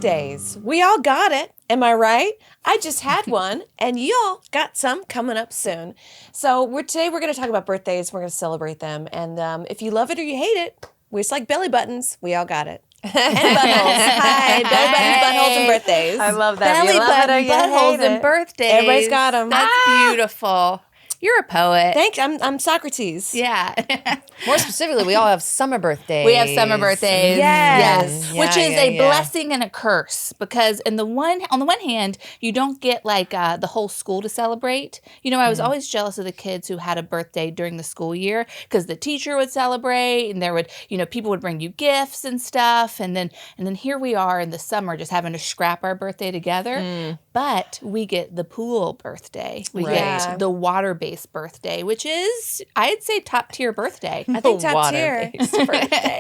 birthdays. We all got it. Am I right? I just had one, and y'all got some coming up soon. So today we're going to talk about birthdays. We're going to celebrate them. And if you love it or you hate it, we're just like belly buttons. We all got it. And buttholes. Hi, belly buttons, buttholes, and birthdays. I love that. Belly button, buttholes, and birthdays. Everybody's got them. That's beautiful. You're a poet. Thanks. I'm Socrates. Yeah. More specifically, we all have summer birthdays. We have summer birthdays. Yes. Which is a blessing and a curse because on the one hand, you don't get like the whole school to celebrate. You know, I was always jealous of the kids who had a birthday during the school year because the teacher would celebrate and there would, people would bring you gifts and stuff. And then here we are in the summer just having to scrap our birthday together. But we get the pool birthday. We get the water-based birthday, which is, I'd say, top-tier birthday. I think top tier.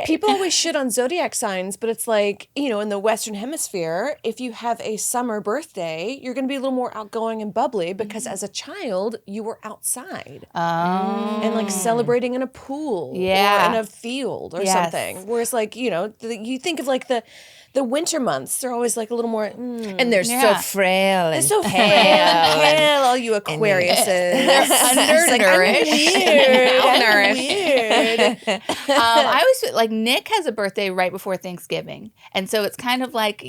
People always shit on zodiac signs, but it's like, in the Western Hemisphere, if you have a summer birthday, you're going to be a little more outgoing and bubbly because as a child, you were outside. And like celebrating in a pool or in a field or something. Whereas like, you think of like the winter months, they're always like a little more... And they're so frail and so pale, all you Aquariuses. They're undernourished. Weird. I always feel like Nick has a birthday right before Thanksgiving. And so it's kind of like,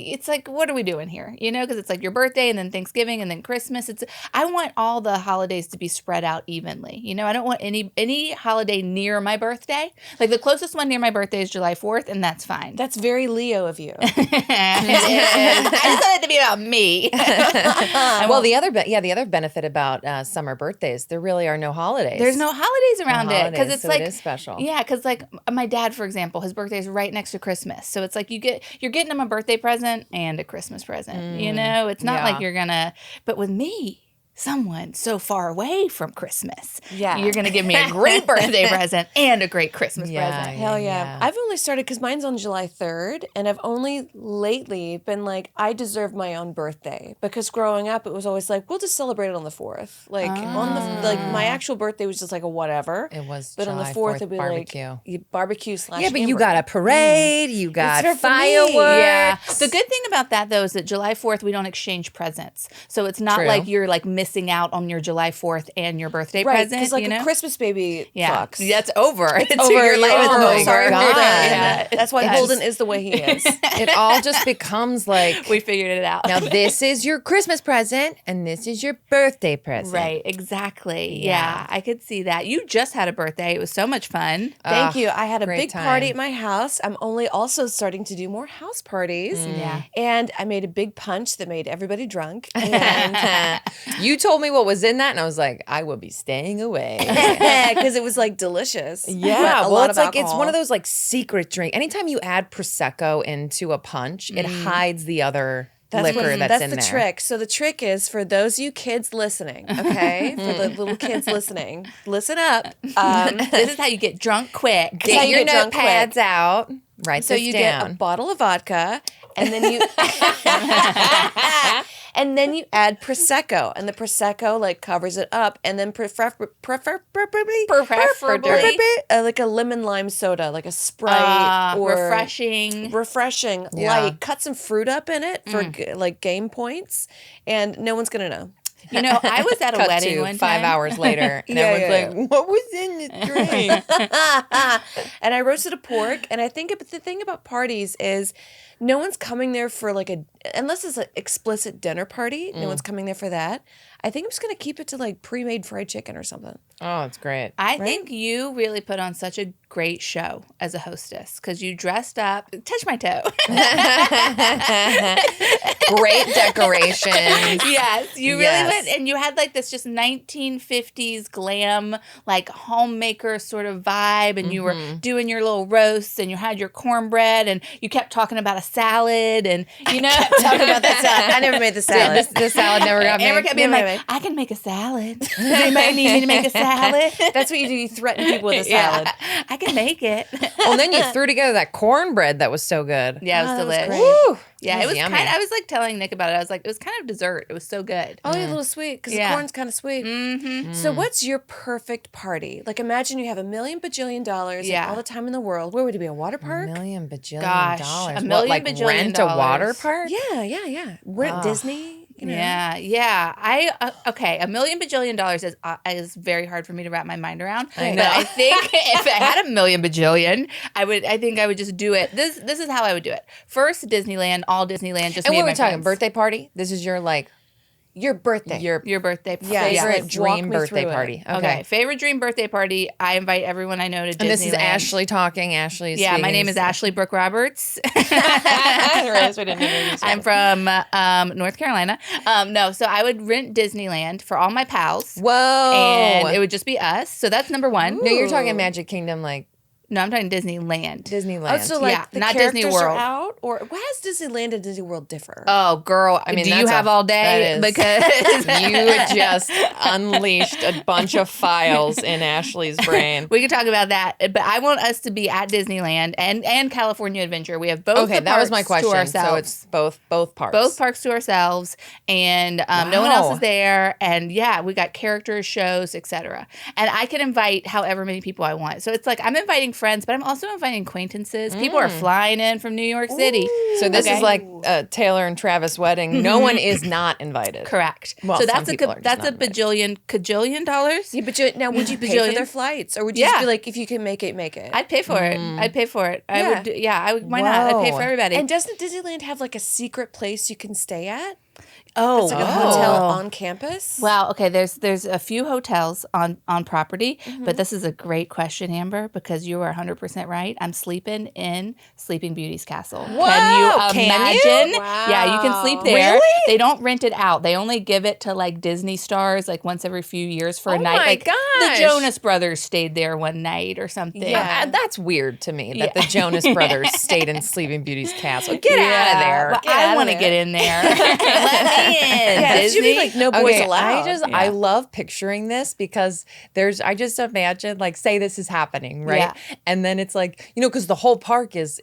what are we doing here? Because it's like your birthday and then Thanksgiving and then Christmas. I want all the holidays to be spread out evenly. I don't want any holiday near my birthday. Like the closest one near my birthday is July 4th, and that's fine. That's very Leo of you. I just want it to be about me. Well, the other benefit about summer birthdays, there really are no holidays. There's no holidays around it because it's so like it is special. Yeah, because like my dad, for example, his birthday is right next to Christmas, so it's like you're getting him a birthday present and a Christmas present. It's not like you're gonna. But with me, someone so far away from Christmas, you're going to give me a great birthday present and a great Christmas present. Hell yeah. I've only started, because mine's on July 3rd, and I've only lately been like, I deserve my own birthday. Because growing up, it was always like, we'll just celebrate it on the 4th. Like, my actual birthday was just like a whatever. It was But July on the 4th, it'd be barbecue. like, barbecue / Yeah, but you got a parade, you got fireworks. Yeah. The good thing about that, though, is that July 4th, we don't exchange presents. So it's not like you're like missing out on your July 4th and your birthday present. Because like a Christmas baby fucks. That's over. It's over. Your life is over. Sorry, God. Holden. Yeah. That's why Holden is the way he is. It all just becomes like... We figured it out. Now this is your Christmas present and this is your birthday present. Right, exactly. Yeah, I could see that. You just had a birthday. It was so much fun. Thank you. I had a big time. party at my house. I'm only also starting to do more house parties. Yeah. And I made a big punch that made everybody drunk. And You told me what was in that and I was like, I will be staying away. because it was like delicious. Yeah, But a well, lot it's of like it's alcohol. one of those like secret drink. Anytime you add prosecco into a punch, it hides the other liquor that's in there. That's the trick. So the trick is for those of you kids listening, okay? For the little kids listening, listen up. This is how you get drunk quick. Get your get drunk notepads out. Write So this you down. get a bottle of vodka, and then you and then you add prosecco, and the prosecco like covers it up, and then preferably like a lemon lime soda, like a Sprite or refreshing, light. Cut some fruit up in it for like game points, and no one's gonna know. I was at a Cut wedding to one time. 5 hours later, and everyone's like, "What was in the drink?" And I roasted a pork, and I think the thing about parties is no one's coming there for like unless it's an explicit dinner party, no one's coming there for that. I think I'm just going to keep it to like pre-made fried chicken or something. Oh, it's great. I think you really put on such a great show as a hostess because you dressed up. Touch my toe. Great decorations. Yes, you really went, and you had like this just 1950s glam, like homemaker sort of vibe, and you were doing your little roasts, and you had your cornbread, and you kept talking about a salad, and talking about that salad. I never made the salad. The salad never got made. Amber kept being like, I can make a salad. Does anybody need me to make a salad? That's what you do. You threaten people with a salad. Yeah, I can make it. Well, then you threw together that cornbread that was so good. Yeah, it was delicious. Woo! Yeah, it was yummy. I was like telling Nick about it. I was like, it was kind of dessert. It was so good. Oh, yeah, a little sweet because Yeah. the corn's kind of sweet. Mm-hmm. So what's your perfect party? Like imagine you have $1,000,000,000 Yeah. and all the time in the world. Where would it be? A water park? $1,000,000,000. Gosh, What, $1,000,000,000 like rent a water dollars. park? Yeah. We're at Disney. You know? Yeah. Okay, $1,000,000,000,000 is very hard for me to wrap my mind around. I know. But I think if I had $1,000,000,000,000, I think I would just do it. This is how I would do it. First, Disneyland, all Disneyland, just And me what are and we my talking? friends. Birthday party? This is your like Your birthday. Your birthday party. Yeah, favorite Walk dream me birthday through it. party. Okay, favorite dream birthday party. I invite everyone I know to Disneyland. And this is Ashley talking. Ashley is Yeah, my speaking. name is Ashley Brooke Roberts. I'm I'm from North Carolina. No, so I would rent Disneyland for all my pals. Whoa. And it would just be us. So that's number one. No, you're talking Magic Kingdom, like No, I'm talking Disneyland. Disneyland. Oh, so like Yeah, the not Disney characters World. are out, or how does Disneyland and Disney World differ? Oh, girl. I mean, do you that's have a- all day? that is- Because you just unleashed a bunch of files in Ashley's brain. we could talk about that. But I want us to be at Disneyland and California Adventure. We have both. Okay, the that was my parks to question. So ourselves. it's both parks. Both parks to ourselves, and no one Wow. else is there. And yeah, we got characters, shows, etc. And I can invite however many people I want. So it's like I'm inviting friends, but I'm also inviting acquaintances. People are flying in from New York City. So this Okay. is like Taylor and Travis' wedding. No one is not invited. Correct. Well, so some that's people are just that's a not invited. cajillion dollars. Yeah, but now would you pay for Bajillion. their flights, or would you just Yeah. be like, if you can make it, make it? I'd pay for it. I'd pay for it. I Yeah. would. I would. Why not? I'd pay Whoa. for everybody. And doesn't Disneyland have like a secret place you can stay at? oh, It's like a hotel on campus. Well, okay. There's a few hotels on property, Mm-hmm. but this is a great question, Amber, because you are 100% right. I'm sleeping in Sleeping Beauty's castle. Can you Can you? imagine? Wow. Yeah, you can sleep there. Really? They don't rent it out. They only give it to like Disney stars, like once every few years for a Oh night. my Like gosh. the Jonas Brothers stayed there one night or something. Yeah. That's weird to me that the Jonas Brothers stayed in Sleeping Beauty's castle. Get out of there. But Get out I of want to there. get in there. Let me in. yeah, it should be Disney. like no boys Okay, allowed. I love picturing this because I just imagine like say this is happening, right? Yeah. And then it's like, because the whole park is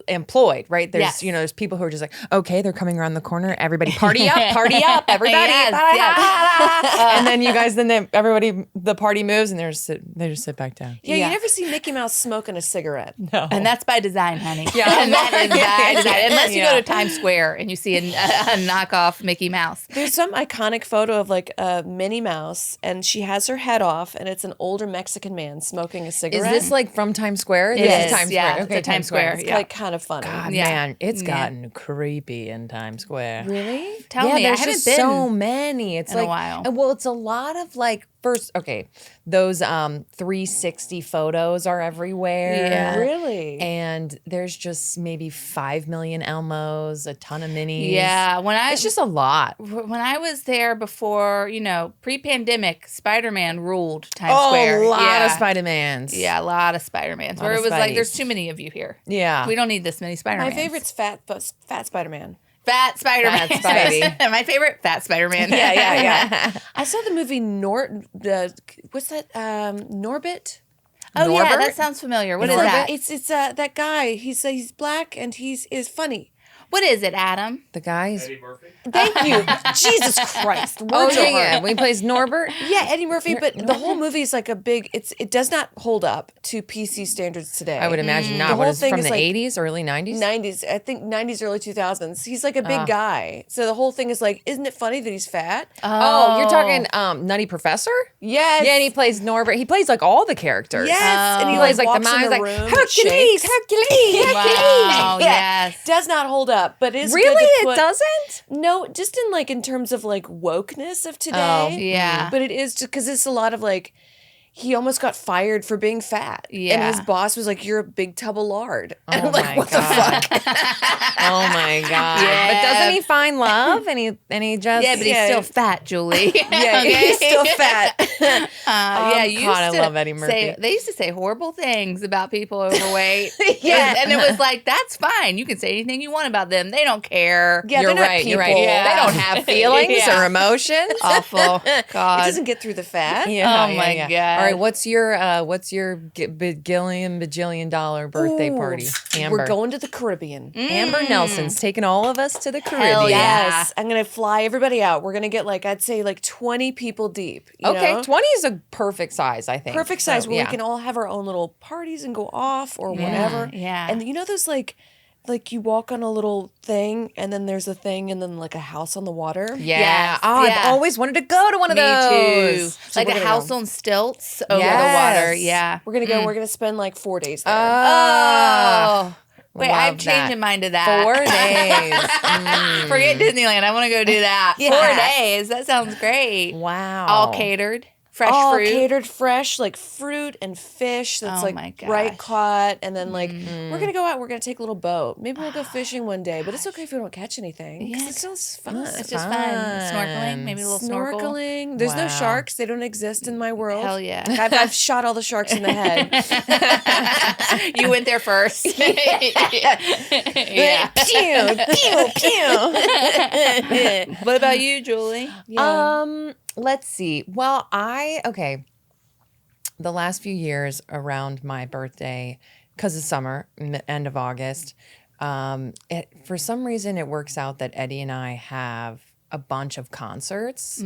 employed, right? There's Yes. there's people who are just like, okay, they're coming around the corner, everybody party up, everybody. Yes, And then you guys everybody the party moves and they just sit back down. yeah, Yeah. you never see Mickey Mouse smoking a cigarette. No. And that's by design, honey. Yeah. And that is by design. Unless you Yeah. go to Times Square and you see a knockoff Mickey Mouse. There's some iconic photo of like a Minnie Mouse, and she has her head off, and it's an older Mexican man smoking a Is cigarette. this like from Times Square? It This is, Times yeah. Square. It's Okay, a Times Square, It's yeah. like kind of funny. God, Yeah. man, it's Yeah. gotten creepy in Times Square. Really? Tell me, I there's haven't just been. so many. It's in a like, while. and well, it's a lot of like those 360 photos are everywhere. Yeah. Really? And there's just maybe 5 million Elmos, a ton of minis. Yeah, It's just a lot. when I was there before, pre-pandemic, Spider-Man ruled Times Oh, Square. a lot yeah. of Spider-Mans. Yeah, a lot of Spider-Mans. Lot Where of it was like, Spideys. there's too many of you here. Yeah. We don't need this many Spider-Mans. My favorite's Fat Spider-Man. Fat Spider-Man. Fat Spidey. My favorite, Fat Spider-Man. Yeah. I saw the movie what's that? Norbit? Oh, yeah, Norbert? that sounds familiar. What is Norbit? that? It's that guy. He's black and is funny. What is it, Adam? The guys. Eddie Murphy? Thank you. Jesus Christ. Oh, Words are yeah. hard. When he plays Norbert. Yeah, Eddie Murphy, but the whole movie is like it does not hold up to PC standards today. I would imagine The not. whole What is it, thing from is the like 80s, early 90s? 90s, I think 90s, early 2000s. He's like a big guy. So the whole thing is like, isn't it funny that he's fat? Oh, you're talking Nutty Professor? Yes. Yeah, and he plays Norbert. He plays like all the characters. Yes. And he Plays like like the walks mom. in He's the like, room. Hercules, shakes. Hercules. Wow, yes. Does not hold up, but is Really? good to It put- doesn't? No, just in terms of like wokeness of today. Oh, yeah. But it is just because it's a lot of like, he almost got fired for being fat. Yeah. And his boss was like, "You're a big tub of lard." And Oh I'm like, my what the God. fuck? Oh my God. Yeah. But doesn't he find love? And he just. Yeah, but he's still fat, Julie. Yeah, he's still fat. Yeah, you God, I used to love Eddie Murphy. They used to say horrible things about people overweight. Yeah. And it was like, that's fine. You can say anything you want about them. They don't care. Yeah, You're they're not right. You're right. people. Yeah. They don't have feelings Yeah. or emotions. Awful. It God. doesn't get through the fat. Yeah, Oh my yeah. God. Or All right, what's your bajillion-dollar birthday party? Amber. We're going to the Caribbean. Amber Nelson's taking all of us to the Caribbean. Hell yeah. Yes, I'm gonna fly everybody out. We're gonna get I'd say 20 people deep. You Okay, know? 20 is a perfect size, I think. Perfect size So, where yeah. we can all have our own little parties and go off or whatever. Yeah. And you know those you walk on a little thing and then there's a thing and then a house on the water. Yeah. Yes, Oh, yeah. I've always wanted to go to one of Me those. too. So Like we're a gonna house go. on stilts over the Yes. water. Yeah. We're gonna go. We're gonna spend 4 days there. Oh. Wait, Love I'm changing that. mine to that. 4 days. Forget Disneyland. I want to go do that. Yeah. 4 days. That sounds great. Wow. All catered. Fresh all fruit. catered fresh, fruit and fish that's Oh my right gosh. caught. And then we're gonna go out, we're gonna take a little boat. Maybe we'll go fishing one day, but it's okay if we don't catch anything. Yeah, It's still fun. It's just fun. Snorkeling. Maybe a little snorkel. Snorkeling. There's no Wow. sharks. They don't exist in my world. Hell yeah. I've shot all the sharks in the head. You went there first. Yeah. Pew, pew, pew. What about you, Julie? Let's see. Well, the last few years around my birthday, because of summer, end of August, for some reason it works out that Eddie and I have a bunch of concerts.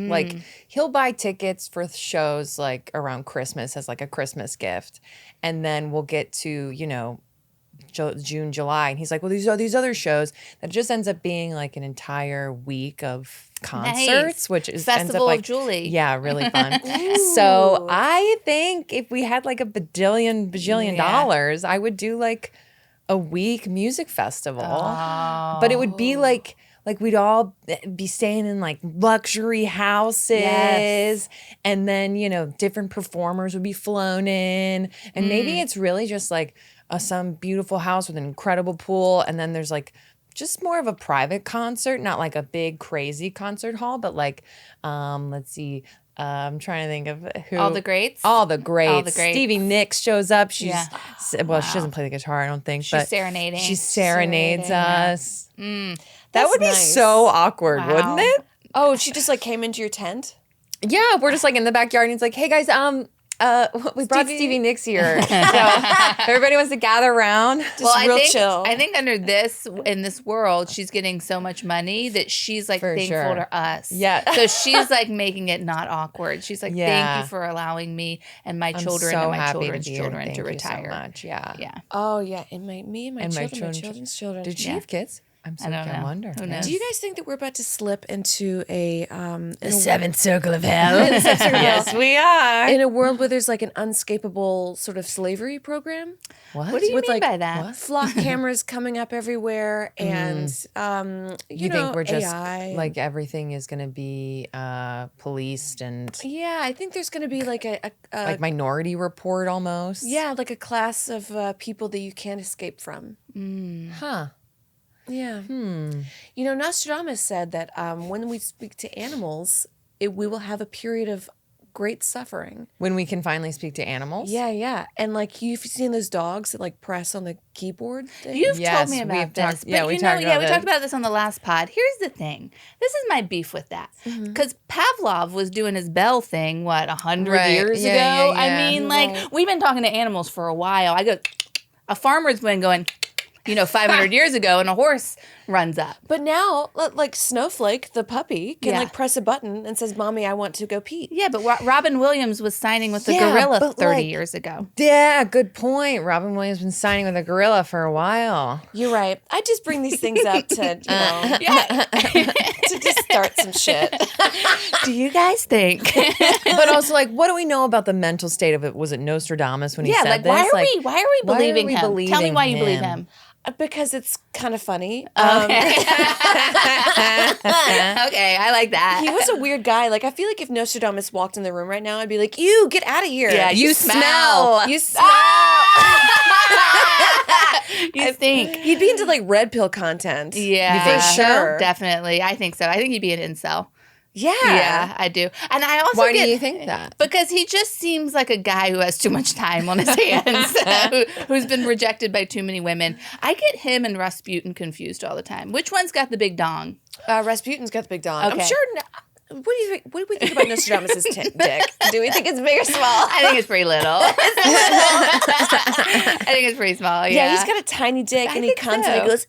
He'll buy tickets for shows around Christmas as a Christmas gift. And then we'll get to, June, July, and he's like, well, these are these other shows that just ends up being an entire week of concerts, which is Festival ends up of Julie. Yeah, really fun. So I think if we had a bajillion dollars, I would do a week music festival. But it would be we'd all be staying in luxury houses, Yes. and then different performers would be flown in, and maybe it's really just some beautiful house with an incredible pool, and then there's just more of a private concert, not a big crazy concert hall, but let's see, I'm trying to think of who. All the greats? All the greats. All the greats. Stevie Nicks shows up. She's Yeah. she doesn't play the guitar, I don't think. She's but serenading. She serenades us. That That's would be nice. so awkward, Wow. wouldn't it? Oh, she just came into your tent? Yeah, we're just in the backyard, and it's hey guys, we brought Stevie Nicks here, so everybody wants to gather around. Just real chill. I think in this world, she's getting so much money that she's thankful sure. to us. Yeah. So she's making it not awkward. She's thank Yeah. you for allowing me and my I'm children so and my happy children's to be here. children Thank to you retire. so much. Yeah. Yeah. Oh, yeah. And me and my And my children, my children- children's children. Did she Yeah. have kids? I'm so don't I know. wonder. Who knows? Do you guys think that we're about to slip into The seventh circle of hell. yes, we are. in a world where there's an unscapable sort of slavery program? What? do you With mean by that? what? Flock cameras coming up everywhere and You think we're just AI. everything is going to be policed and Yeah, I think there's going to be a Minority Report almost? yeah, a class of people that you can't escape from. Huh. Yeah. Nostradamus said that when we speak to animals, we will have a period of great suffering. When we can finally speak to animals? Yeah, yeah. And you've seen those dogs that press on the keyboard thing? You've Yes, told me we've about talked- this. yeah, But we we talked about we this. talked about this on the last pod. Here's the thing. This is my beef with that. Because Pavlov was doing his bell thing, 100 Right. years Yeah, ago? yeah, I yeah. mean, Right. we've been talking to animals for a while. I go, a farmer's been going, 500 years ago, and a horse runs up. But now, Snowflake, the puppy, can Yeah. press a button and says, "Mommy, I want to go pee." Yeah, but Robin Williams was signing with the Yeah, gorilla but, 30 years ago. Yeah, good point. Robin Williams been signing with a gorilla for a while. You're right. I just bring these things up to, Yeah. to just start some shit. Do you guys think? But also, what do we know about the mental state of it? Was it Nostradamus when he said this? why are we why are believing we him? Tell me believing why you believe him? him. Because it's kind of funny. Okay, I like that. He was a weird guy. I feel if Nostradamus walked in the room right now, I'd be like, "You get out of here! Yeah, You smell. You smell." You think? He'd be into Red Pill content. Yeah, for sure. Definitely. I think so. I think he'd be an incel. Yeah. Yeah, I do. And I also Why do get, you think that? Because he just seems like a guy who has too much time on his hands, who's been rejected by too many women. I get him and Rasputin confused all the time. Which one's got the big dong? Rasputin's got the big dong. Okay. I'm sure. What do you think? What do we think about Nostradamus' dick? Do we think it's big or small? I think it's pretty little. I think it's pretty small. Yeah, He's got a tiny dick, and he think comes so. and he goes,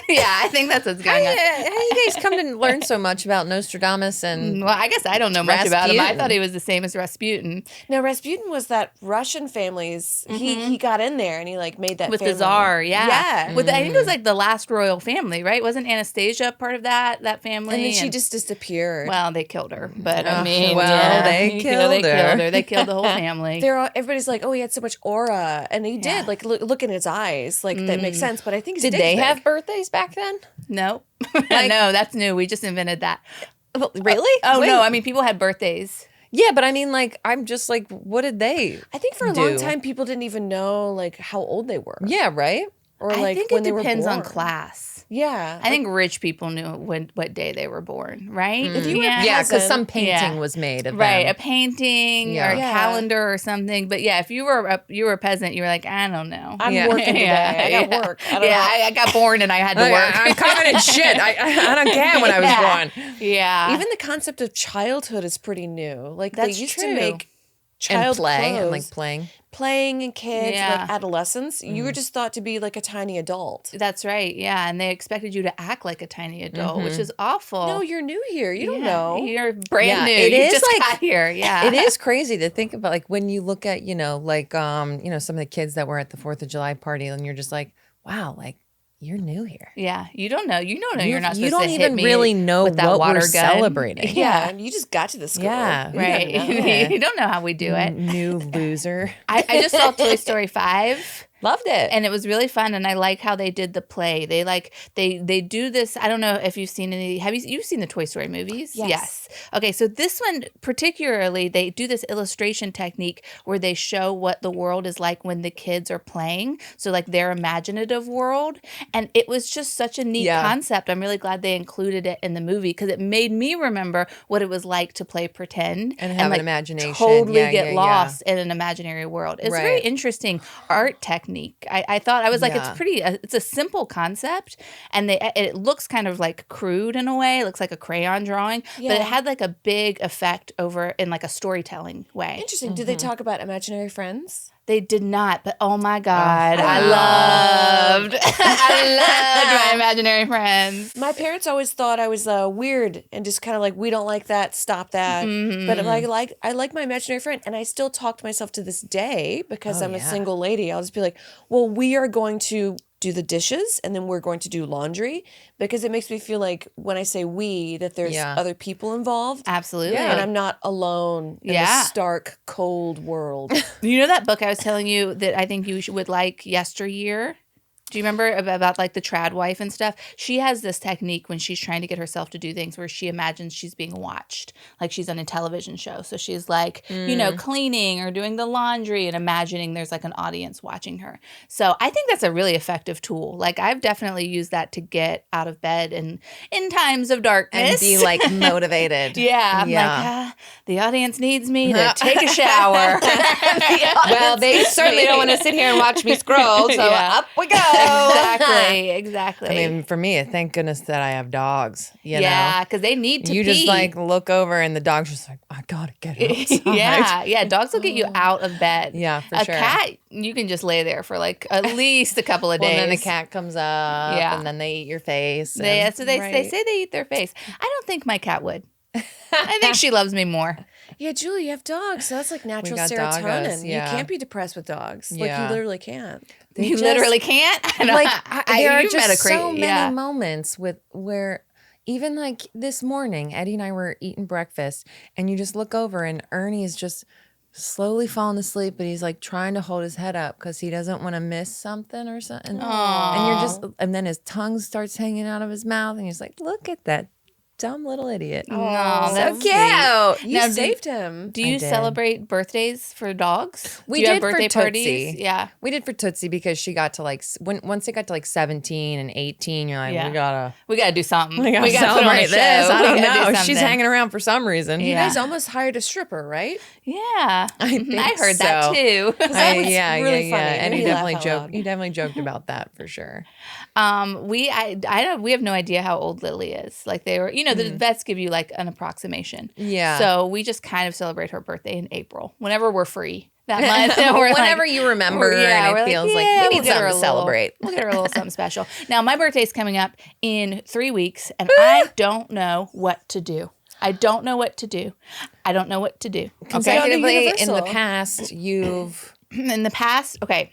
yeah, I think that's what's going on. How do you guys come to learn so much about Nostradamus and Well, I guess I don't know much about him. I Rasputin. thought he was the same as Rasputin No, Rasputin was that Russian family's. He got in there and he like made that with family. the Tsar. Yeah, Yeah. With I think it was like the last royal family, right? Wasn't Anastasia part of that family? And then she just disappeared. well, they killed her. But I mean, well, yeah, they killed her. They killed the whole family. Everybody's like, oh, he had so much aura, and he did. Like, look in his eyes, like that makes sense. But I think his did dick's they big. have birthdays back then? No, no, that's new. We just invented that. Really? Oh Wait. no, I mean people had birthdays. Yeah, but I mean, like, I'm just like, what did they? I think for a long do? time people didn't even know like how old they were. Yeah, right. Or I like think when it they were depends on born. class. Yeah. I think rich people knew what day they were born, right? If you were Yeah, because peasant, some painting yeah. was made of Right, them. a painting Yeah. or a Yeah. calendar or something. But yeah, if you were a peasant, you were like, I don't know. I'm Yeah. working today. I got Yeah. work. I don't know. I got born and I had to work. I'm covered in shit. I don't care when I was Yeah. born. Yeah, Even the concept of childhood is pretty new. Like That's they used true. to make And child play and clothes, like playing. playing and kids, Yeah. like adolescents. You were just thought to be like a tiny adult. that's right. Yeah, and they expected you to act like a tiny adult, which is awful. No, you're new here. You don't Yeah, know. You're brand Yeah, new. it You is just like- got here. Yeah, It is crazy to think about, like when you look at, like some of the kids that were at the 4th of July party, and you're just like, wow, like you're new here. Yeah, you don't know. You don't know. You're not You supposed don't to even hit me really know with that what water we're gun. celebrating. Yeah, and you just got to the school. Yeah. You Right. gotta know. Yeah. You don't know how we do it. New loser. I just saw Toy Story 5. Loved it. And it was really fun, and I like how they did the play. They do this. I don't know if you've seen any. Have you've seen the Toy Story movies? Yes. Okay, so this one particularly, they do this illustration technique where they show what the world is like when the kids are playing. So like their imaginative world, and it was just such a neat Yeah. concept. I'm really glad they included it in the movie because it made me remember what it was like to play pretend And have an like, imagination. Totally Yeah, get yeah, yeah. lost in an imaginary world. It's very Right. interesting art technique. I thought I was like, Yeah. it's a simple concept, and it looks kind of like crude in a way. It looks like a crayon drawing, but it Yeah. had like a big effect over in like a storytelling way. Interesting. Did they talk about imaginary friends? They did not, but oh my god, I wow. loved my imaginary friends. My parents always thought I was weird and just kind of like, we don't like that, stop that. But I like my imaginary friend, and I still talk to myself to this day because I'm a yeah. single lady. I'll just be like, well, we are going to do the dishes and then we're going to do laundry, because it makes me feel like when I say we, that there's Yeah. other people involved. Absolutely. And I'm not alone in Yeah. the stark, cold world. You know that book I was telling you that I think you would like, Yesteryear? Do you remember about like the trad wife and stuff? She has this technique when she's trying to get herself to do things where she imagines she's being watched, like she's on a television show. So she's like, cleaning or doing the laundry and imagining there's like an audience watching her. So I think that's a really effective tool. Like I've definitely used that to get out of bed and in times of darkness. And be like motivated. yeah, I'm like, the audience needs me to take a shower. Well, they certainly don't want to sit here and watch me scroll, so Yeah. up we go. Exactly. I mean, for me, thank goodness that I have dogs. You yeah, know? because they need to You pee. just like look over and the dog's just like, I gotta get outside. yeah. Dogs will get you out of bed. Yeah, for a sure. cat, you can just lay there for like at least a couple of Well, days. then the cat comes up, Yeah. and then they eat your face. They, and- so they Right. say they eat their face. I don't think my cat would. I think she loves me more. Yeah, Julie, you have dogs, so that's like natural got serotonin. doggos, yeah. You can't be depressed with dogs. Like Yeah. you literally can't. They You just- literally can't. like there are you met a just so many yeah. moments where even like this morning, Eddie and I were eating breakfast, and you just look over and Ernie is just slowly falling asleep, but he's like trying to hold his head up because he doesn't want to miss something or something. And you're just, and then his tongue starts hanging out of his mouth, and he's like, "Look at that dumb little idiot." No, So that's cute. You Now, do- saved him. Do you did. celebrate birthdays for dogs? We Do you did have birthday for parties? Tootsie. Yeah. We did for Tootsie because she got to like once they got to like 17 and 18, you're like, Yeah. we gotta do something. we gotta put on a celebrate show. this. I We don't gotta do know. She's something. hanging around for some reason. You Yeah. guys almost hired a stripper, right? Yeah. think heard that so. too. That was really funny. And Made he me laugh definitely out joked. loud. He definitely joked about that for sure. We have no idea how old Lily is. Like they the vets give you like an approximation. Yeah. So we just kind of celebrate her birthday in April, whenever we're free that month. We're Whenever you remember and it feels like we need something to celebrate. We'll get her a little something special. Now, my birthday's coming up in 3 weeks, and I don't know what to do. I don't know what to do. Consecutively, in the past, you've... In the past, okay.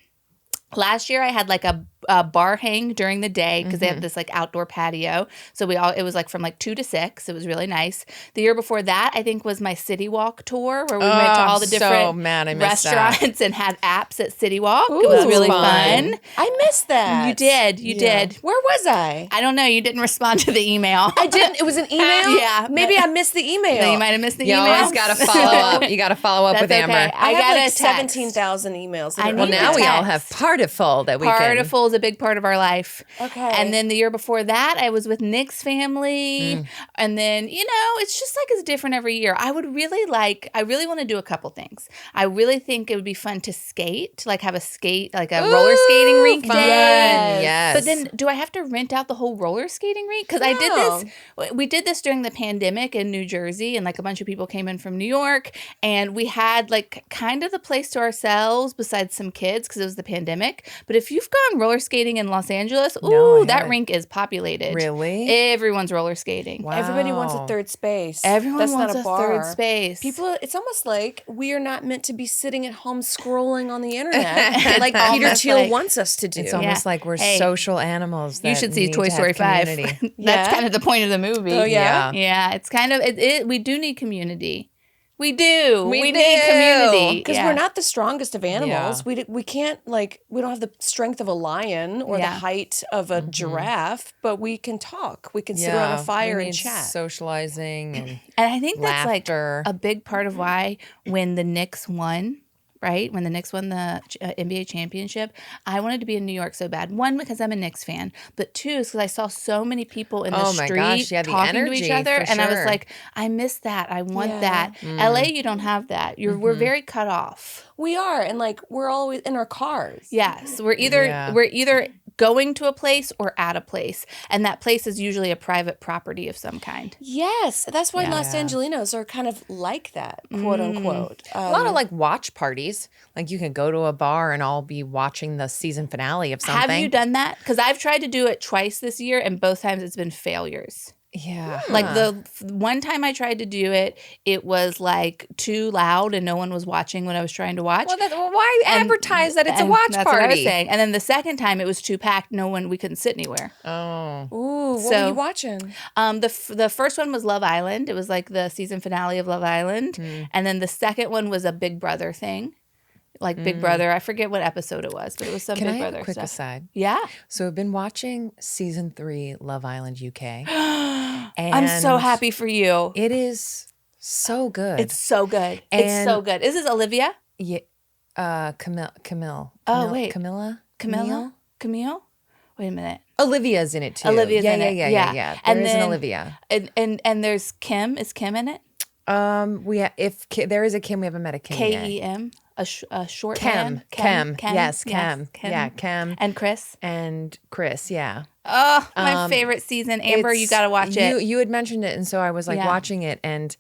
Last year I had like a bar hang during the day because they have this like outdoor patio. So it was like from like 2 to 6. It was really nice. The year before that, I think, was my City Walk tour where we went to all the different restaurants and had apps at City Walk. Ooh, it was really fun. I missed that. You did. You did. Where was I? I don't know. You didn't respond to the email. I didn't. It was an email? Yeah. Maybe I missed the email. No, you might have missed the You email. always got to follow up. You got to follow up with Amber. Okay. I got got a like text. 17,000 emails. Well, now we all have Partiful that we can... Partiful is a big part of our life. Okay. And then the year before that, I was with Nick's family. And then, it's just like it's different every year. I really want to do a couple things. I really think it would be fun to skate, like have a roller skating rink day. Yes. But then do I have to rent out the whole roller skating rink? Because we did this during the pandemic in New Jersey, and like a bunch of people came in from New York, and we had like kind of the place to ourselves besides some kids because it was the pandemic. But if you've gone roller skating in Los Angeles, that rink is populated. Really? Everyone's roller skating. Wow. Everybody wants a third space. Everyone wants not a bar. third space. People, it's almost like we are not meant to be sitting at home scrolling on the internet like Peter Thiel wants us to do. It's almost like we're social animals. You should see need Toy to have Story 5. community. That's kind of the point of the movie. Oh, yeah? Yeah, it's kind of, we do need community. We do. We need community. Because we're not the strongest of animals. Yeah. We can't, we don't have the strength of a lion or the height of a giraffe, but we can talk. We can sit around a fire and chat. Socializing and I think that's laughter. like a big part of why when the Knicks won, right? When the Knicks won the NBA championship, I wanted to be in New York so bad. One, because I'm a Knicks fan, but two, is because I saw so many people in the street talking to each other, and I was like, I miss that. I want that. LA, you don't have that. We're very cut off. We are, and we're always in our cars. Yes, we're either going to a place or at a place, and that place is usually a private property of some kind. Yes, that's why Los Angelinos are kind of like that, quote unquote. A lot of watch parties. Like you can go to a bar and all be watching the season finale of something. Have you done that? Because I've tried to do it twice this year, and both times it's been failures. Yeah. Like the one time I tried to do it, it was like too loud and no one was watching what I was trying to watch. Well, why advertise that it's a watch that's party? What I was saying. And then the second time it was too packed. We couldn't sit anywhere. Oh. Ooh, what were you watching? The first one was Love Island. It was like the season finale of Love Island. And then the second one was a Big Brother thing. Like Big Brother. I forget what episode it was, but it was some Big Brother Can I have a quick stuff. aside? Yeah. So I've been watching season 3 Love Island UK. And I'm so happy for you. It is so good. It's so good. It's so good. Is this Olivia? Yeah. Camille. Oh, wait. Camille? Camille? Wait a minute. Olivia's in it too. Olivia's in it. Yeah. There is an Olivia. And there's Kim. Is Kim in it? There is a Kim, we haven't met a Kim yet. K-E-M. A short Kem. man? Yes, Kem. Kim. Yeah, Kem. And Chris? And Chris, yeah. Oh, my favorite season. Amber, you got to watch it. You had mentioned it, and so I was watching it, and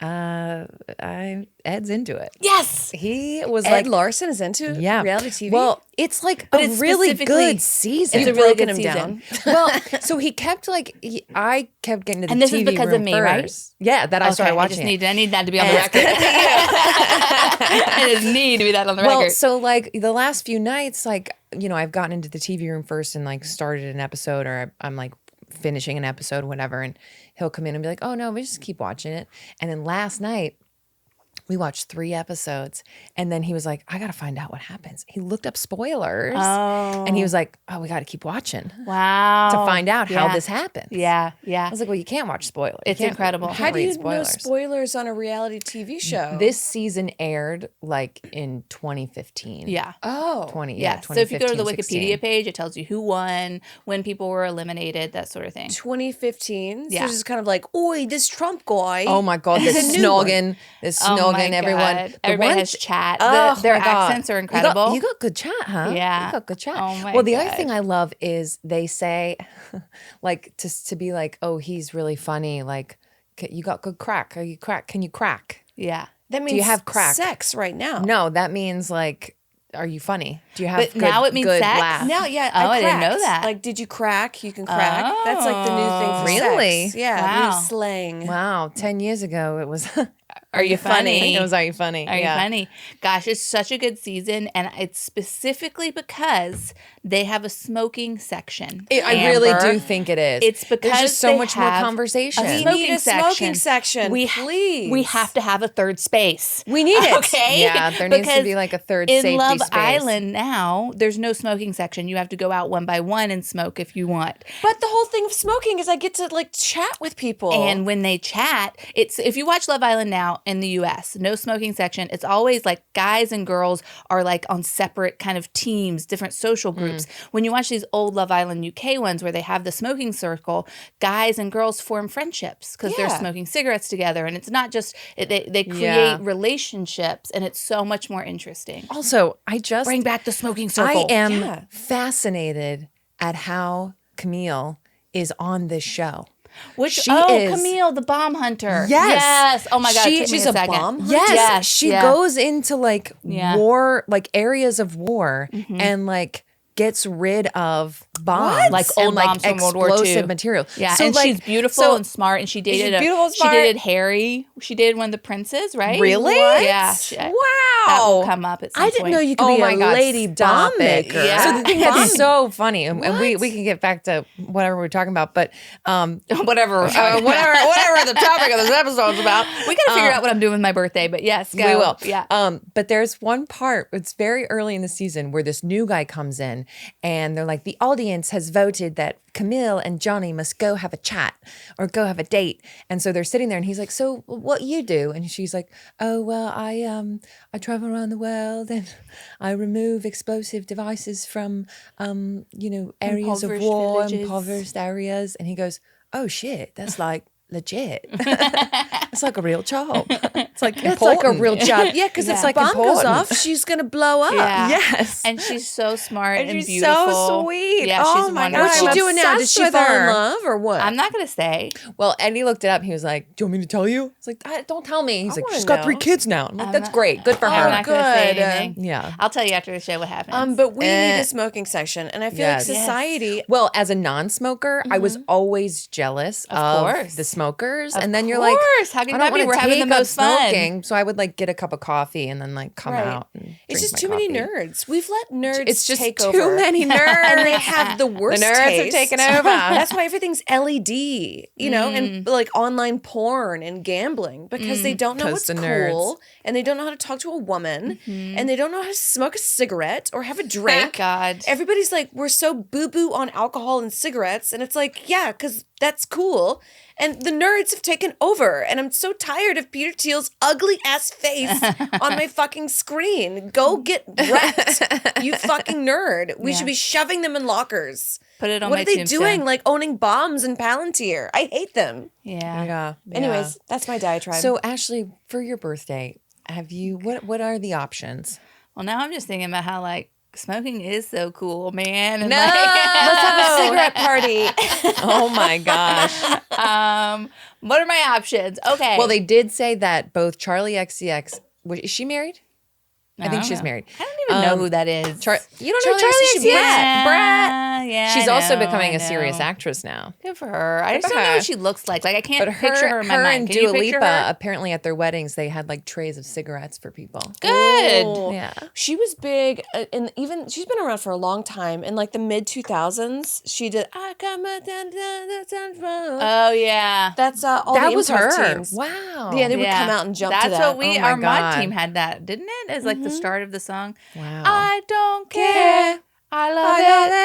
Ed's into it. Yes. He was Ed Larson is into reality TV? Well, it's like it's really good season. It's a really good season. Well, so he kept I kept getting to the TV And this is because room of me, first. right? Yeah, that I started watching I need that to be on the record. I just need to be that on the record. Well, so the last few nights, I've gotten into the TV room first and started an episode, or I'm finishing an episode, whatever, and he'll come in and be like, oh no, we just keep watching it. And then last night we watched 3 episodes, and then he was like, I gotta find out what happens. He looked up spoilers, and he was like, oh, we gotta keep watching to find out how this happened. Yeah. I was like, well, you can't watch spoilers. It's incredible. How do you know spoilers on a reality TV show? This season aired in 2015. Yeah. Oh. 2015, So if you go to the Wikipedia 16. page, it tells you who won, when people were eliminated, that sort of thing. 2015. So Yeah. it's just kind of oi, this Trump guy. Oh my God, this snogging and everyone. God. the Everybody one has chat. Oh, Their my God. accents are incredible. You got good chat, huh? Yeah. You got good chat. Oh, my well, the other God. thing I love is they say, like, to be like, oh, he's really funny. Like, you got good crack. Are you crack? Can you crack? Yeah. That means you have crack? sex right now. No, that means like, are you funny? Do you have But good, now it means good sex? laugh? Now, yeah, Oh, I didn't know cracked. that. Like, did you crack? You can crack. That's like the new thing for Really? sex. Yeah, Wow. new slang. Wow, 10 years ago it was. Are you funny? It was Are You Funny? Are you funny? Gosh, it's such a good season, and it's specifically because they have a smoking section. I really Amber. do think it is. It's because there's just so they much more have conversation. a We need a smoking section. Please. We have to have a third space. We need it. Okay. Yeah, there needs to Because be like a third in safety Love space. Island now, there's no smoking section. You have to go out one by one and smoke if you want. But the whole thing of smoking is I get to like chat with people. And when they chat, it's if you watch Love Island now in the US, no smoking section. It's always like guys and girls are like on separate kind of teams, different social groups. When you watch these old Love Island UK ones where they have the smoking circle, guys and girls form friendships because they're Yeah. smoking cigarettes together. And it's not just, they create relationships, and it's so much more interesting. Also, I just Bring back the smoking circle. I am Yeah. fascinated at how Camille is on this show. Which, She is- Camille, the bomb hunter. Yes. Yes. Oh my God. it took me she's a a second. bomb hunter? Yes, she yeah. goes into like Yeah. war, like areas of war, and like gets rid of bombs, Like and old bombs from World War explosive II. material. Yeah, So, and like, she's beautiful so- and smart, and she dated beautiful and she smart. dated Harry. She dated one of the princes, right? Really? Yeah. Wow. That will come up at some I point. didn't know you could Oh be my a God, lady stop bomb it. maker. Yeah. So the thing that's so funny, and we What? can get back to whatever we're talking about, but whatever. whatever the topic of this episode's about, We got to figure out what I'm doing with my birthday, but yes, go. we will. Yeah. But there's one part, it's very early in the season, where this new guy comes in and they're like, the audience has voted that Camille and Johnny must go have a chat or go have a date. And so they're sitting there and he's like, so what you do? And she's like, oh, well, I travel around the world and I remove explosive devices from, areas of Impoverished war, villages. impoverished areas. And he goes, oh shit, that's like legit. It's like a real job. It's like That's like a important. real job. Yeah, because if It's the like bomb goes important. off, she's going to blow up. Yeah. Yes. And she's so smart and, she's beautiful. so sweet. Yeah, Oh she's my God, wonderful. What's she I'm doing now? Did obsessed she with fall her. in love or what? I'm not going to say. Well, Eddie looked it up. He was like, do you want me to tell you? It's like, don't tell me. He's like, wanna she's got 3 know. kids now. I'm like, I'm that's not- great. Good for I'm her. not going to say Good. anything. Yeah. I'll tell you after the show what happens. But we Eh. need a smoking section. And I feel Yes. like society... Well, as a non-smoker, I was always jealous of course. the smokers. Of And then you're like, course. How can I that don't be? want We're to having the take up most fun. smoking. So I would like get a cup of coffee and then like come Right. out. And It's drink just my too many coffee. nerds. We've let nerds It's just take too over. many nerds. And they have the worst nerds have taste. taken over. That's why everything's LED, and like online porn and gambling because they don't know 'Cause what's the cool nerds. and they don't know how to talk to a woman and they don't know how to smoke a cigarette or have a drink. God. Everybody's like, we're so boo-boo on alcohol and cigarettes. And it's like, yeah, because that's cool. And the nerds have taken over. And I'm so tired of Peter Thiel's ugly ass face on my fucking screen. Go get wrecked, you fucking nerd. We should be shoving them in lockers. Put it on What my are they tombstone. doing? Like owning bombs in Palantir. I hate them. Yeah. Yeah. Anyways, that's my diatribe. So Ashley, for your birthday, have you what are the options? Well, now I'm just thinking about how like smoking is so cool, man. And No! like, let's have a cigarette party. Oh my gosh. what are my options? Okay. Well, they did say that both Charlie XCX, is she married? I think don't she's know. married. I don't even know who that is. You don't know Charlie Charlie XCX? XCX? Yeah, yeah. She's I also know, becoming I a serious know. actress now. Good for her. I Good just for don't know her. what she looks like. Like I can't But picture her in my mind. and Can you Dua picture Lipa, her? apparently at their weddings, they had like trays of cigarettes for people. Good. Oh. Yeah. She was big, and even she's been around for a long time. In like the mid 2000s, she did. I got my Oh yeah. That's all That the was improv her. teams. Wow. Yeah, they would Yeah. come out and jump That's to that. what we Oh my our mod God. team had that, didn't it? As like the start of the song. Wow. I don't care. I love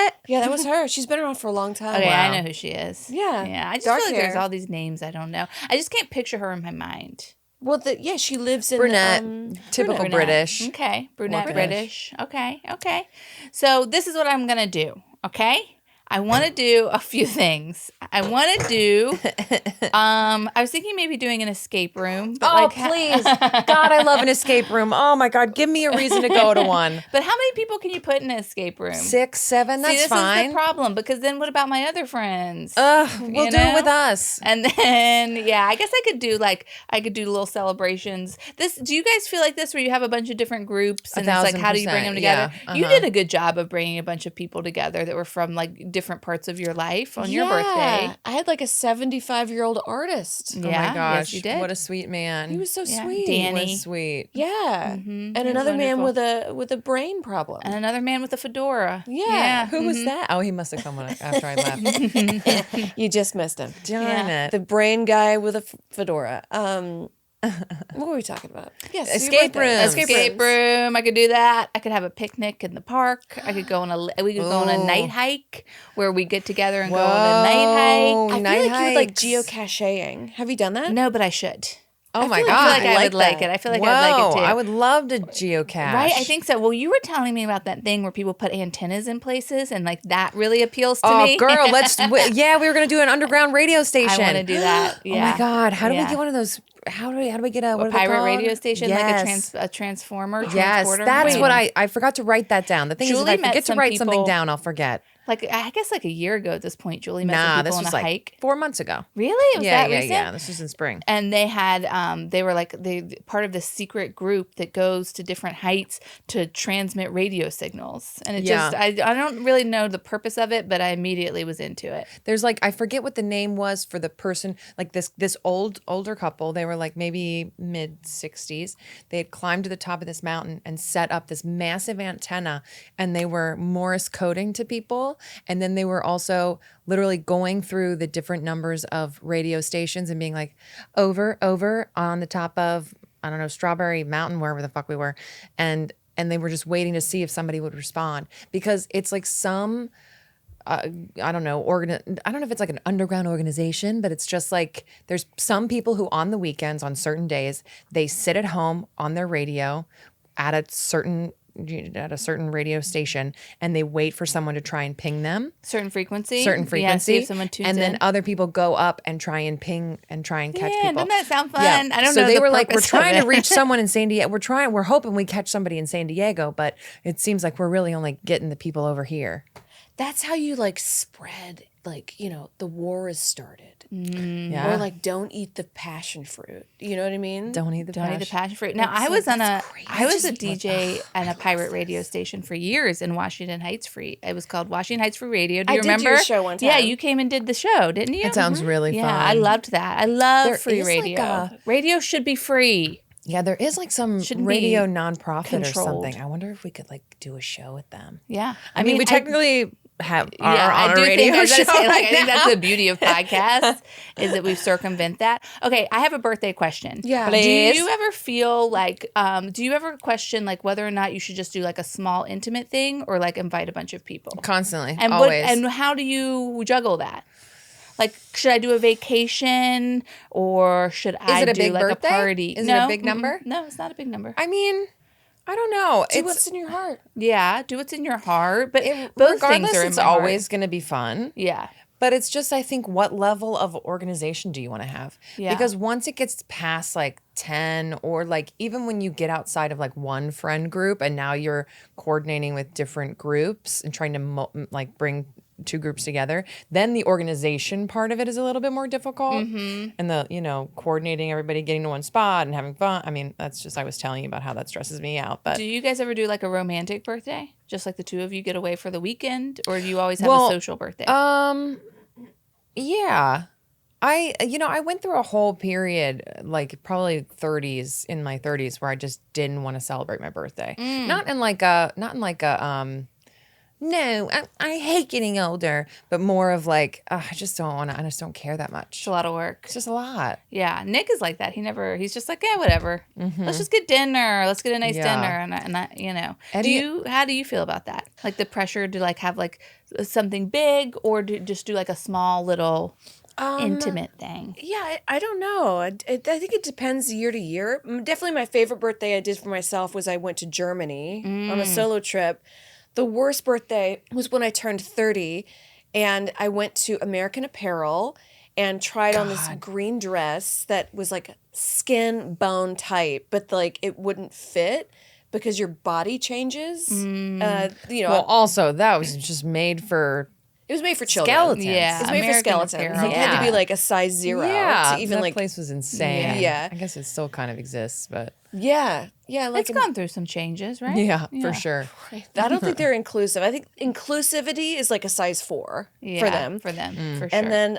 it. Yeah, that was her. She's been around for a long time. Okay, Wow. I know who she is. Yeah. Yeah. I just Dark feel like there's hair. all these names I don't know. I just can't picture her in my mind. Well, she lives in Brunette. Typical Brunette. British. Okay. Brunette Or British. Okay. Okay. So this is what I'm going to do. Okay. I want to do a few things. I want to do. I was thinking maybe doing an escape room. But please. God, I love an escape room. Oh my God, give me a reason to go to one. But how many people can you put in an escape room? 6, 7, that's this fine. is the problem, because then what about my other friends? We'll do it with us. And then, I guess I could do little celebrations. Do you guys feel like this where you have a bunch of different groups and it's like, how do you bring them together? Yeah. You did a good job of bringing a bunch of people together that were from like different parts of your life on your birthday. I had like a 75-year-old artist. Oh my gosh, yes, you did. what a sweet man. He was so sweet. Danny. He was sweet. Yeah. And another man with a brain problem. And another man with a fedora. Yeah. Who was that? Oh, he must have come after I left. You just missed him. Darn it. The brain guy with a fedora. What were we talking about? Yes, Escape room. Escape room. I could do that. I could have a picnic in the park. I could go on we could go on a night hike where we get together and go on a night hike. I feel like you would like geocaching. Have you done that? No, but I should. Oh my I God. feel like I would like it. I feel like I'd like it too. I would love to geocache. Right? I think so. Well, you were telling me about that thing where people put antennas in places and like that really appeals to me. Oh, girl, we were going to do an underground radio station. I want to do that. Yeah. Oh my God. How do we get one of those? How do we get a pirate radio station? Yes. Like a transformer? Yes, that's what I forgot to write that down. The thing is, if I forget to write something down, I'll forget. Like, I guess like a year ago at this point, Julie met some people on a hike. 4 months ago. Really? It was that recent? Yeah. This was in spring. And they had, they were like part of this secret group that goes to different heights to transmit radio signals. And it just, I don't really know the purpose of it, but I immediately was into it. There's like, I forget what the name was for the person, like this older couple. They were like maybe mid 60s. They had climbed to the top of this mountain and set up this massive antenna, and they were Morse coding to people. And then they were also literally going through the different numbers of radio stations and being like, over on the top of, I don't know, Strawberry Mountain, wherever the fuck we were. And they were just waiting to see if somebody would respond, because it's like some, I don't know, I don't know if it's like an underground organization, but it's just like there's some people who on the weekends, on certain days, they sit at home on their radio at a certain radio station, and they wait for someone to try and ping them. Certain frequency. Yeah, see if someone tunes and then in. other people go up and try and ping and try and catch people. Doesn't that sound fun? Yeah. I don't so know. So they the were like, we're purpose trying of to reach someone in San Diego. We're hoping we catch somebody in San Diego, but it seems like we're really only getting the people over here. That's how you like spread, like, you know, the war is started. Yeah. Or like, don't eat the passion fruit. You know what I mean? Don't eat the passion fruit. Now, I was a DJ at a pirate radio station for years in Washington Heights Free. It was called Washington Heights Free Radio. Do you remember? I did do a show one time. Yeah, you came and did the show, didn't you? It sounds really fun. Yeah, I loved that. I love free is radio. like Radio should be free. Yeah, there is like some Shouldn't radio be nonprofit controlled. or something. I wonder if we could like do a show with them. Yeah. I mean, we technically are on a do radio think, show. I think that's the beauty of podcasts is that we've circumvent that. Okay, I have a birthday question. Yeah. Please. Do you ever feel like, do you ever question like whether or not you should just do like a small intimate thing or like invite a bunch of people? Constantly, And always. and how do you juggle that? Like, should I do a vacation or should I it a do big like birthday? a party? Is it a big number? No, it's not a big number. I mean, I don't know. Do what's in your heart. Yeah, do what's in your heart. But both regardless, things are in it's my heart. always going to be fun. Yeah. But it's just, I think, what level of organization do you want to have? Yeah. Because once it gets past like 10, or like even when you get outside of like one friend group and now you're coordinating with different groups and trying to like bring two groups together, then the organization part of it is a little bit more difficult. Mm-hmm. And the, you know, coordinating everybody getting to one spot and having fun. I mean, that's just, I was telling you about how that stresses me out. But Do you guys ever do like a romantic birthday? Just like the two of you get away for the weekend? Or do you always have a social birthday? Yeah. I went through a whole period, like probably 30s, in my 30s, where I just didn't want to celebrate my birthday. Not in like a no, I hate getting older, but more of like, I just don't care that much. It's a lot of work. It's just a lot. Yeah, Nick is like that. He's just like, yeah, whatever. Let's just get dinner. Let's get a nice dinner. And I, you know, how do you feel about that? Like the pressure to like have like something big, or just do like a small little intimate thing? Yeah, I don't know. I think it depends year to year. Definitely my favorite birthday I did for myself was I went to Germany on a solo trip. The worst birthday was when I turned 30, And I went to American Apparel and tried on this green dress that was like skin bone tight, but like it wouldn't fit because your body changes. Well, also that was just made for. It was made for children. Skeletons. Yeah, It's made for American skeletons. Apparel. It had to be like a size 0 to even that like. place was insane. Yeah. I guess it still kind of exists, but Yeah, like It's gone through some changes, right? yeah, for sure. I don't think they're inclusive. I think inclusivity is like a size 4 for them. For them, for sure. And then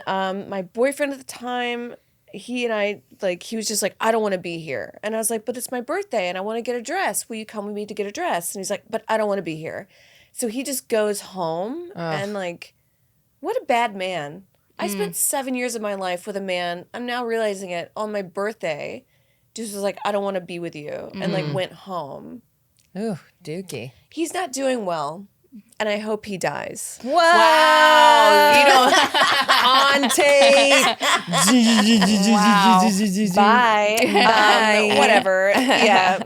my boyfriend at the time, he and I, like, he was just like, I don't want to be here. And I was like, but it's my birthday and I want to get a dress. Will you come with me to get a dress? And he's like, but I don't want to be here. So he just goes home and like, what a bad man. I spent 7 years of my life with a man. I'm now realizing it on my birthday. Just was like, I don't want to be with you. And like went home. Ooh, dookie. He's not doing well. And I hope he dies. Wow. You know, On tape. Bye. Whatever. Yeah.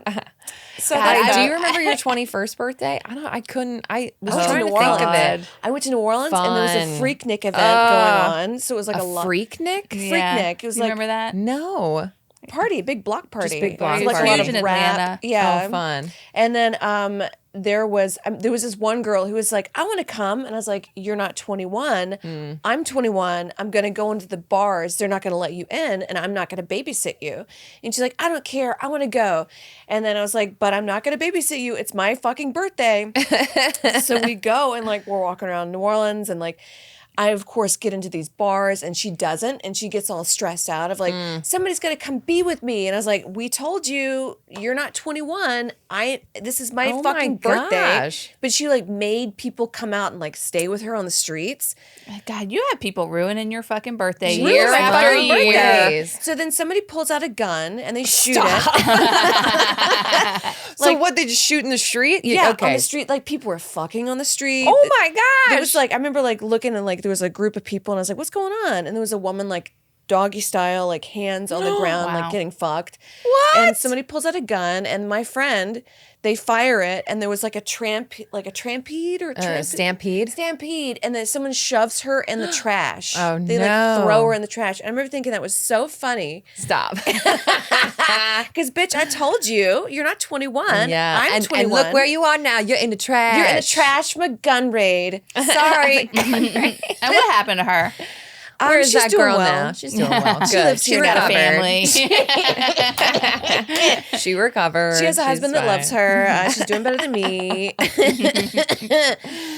So Do you remember your 21st birthday? I couldn't. I was went to trying New to think of Orleans. it. I went to New Orleans and there was a Fun. Freaknik event going on. So it was like a lot. Freaknik? Freaknik. It was you like remember that? No. party, big block party. big block It was like a lot party. of In rap. Atlanta. Yeah. Oh, fun. And then there was this one girl who was like, I want to come. And I was like, you're not 21. I'm 21. I'm going to go into the bars. They're not going to let you in and I'm not going to babysit you. And she's like, I don't care. I want to go. And then I was like, but I'm not going to babysit you. It's my fucking birthday. So we go and like, we're walking around New Orleans and like, I, of course, get into these bars and she doesn't. And she gets all stressed out of like, somebody's going to come be with me. And I was like, we told you you're not 21. This is my fucking birthday. Gosh. But she like made people come out and like stay with her on the streets. God, you have people ruining your fucking birthday Ruined year my after fucking year. birthday. So then somebody pulls out a gun and they shoot it. So what, they just shoot in the street? Yeah, Okay. on the street. Like people were fucking on the street. Oh my gosh. It was like, I remember like looking and like there was a group of people and I was like, what's going on? And there was a woman like doggy style, like hands on the ground, like getting fucked. What? And somebody pulls out a gun and my friend, they fire it and there was like a stampede or stampede. And then someone shoves her in the trash. Oh, They like throw her in the trash. And I remember thinking that was so funny. Stop. Because bitch, I told you, you're not 21. Yeah. I'm 21. And look where you are now. You're in the trash. You're in the trash from a gun raid. Sorry. And what happened to her? Where is she's that doing girl well. now? She's doing well. Good. She lives here, Got a recovered. family. She recovered. She has a She's husband that fine. loves her. She's doing better than me.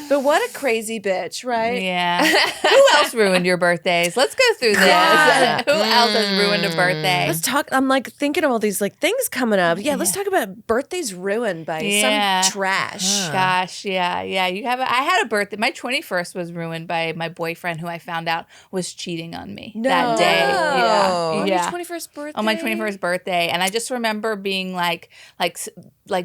But what a crazy bitch, right? Yeah. Who else ruined your birthdays? Let's go through this. God. Who else has ruined a birthday? Let's talk. I'm like thinking of all these like things coming up. Yeah, let's talk about birthdays ruined by some trash. Gosh, yeah. I had a birthday. My 21st was ruined by my boyfriend, who I found out was cheating on me that day. Yeah, On yeah. your 21st birthday? On my 21st birthday, and I just remember being like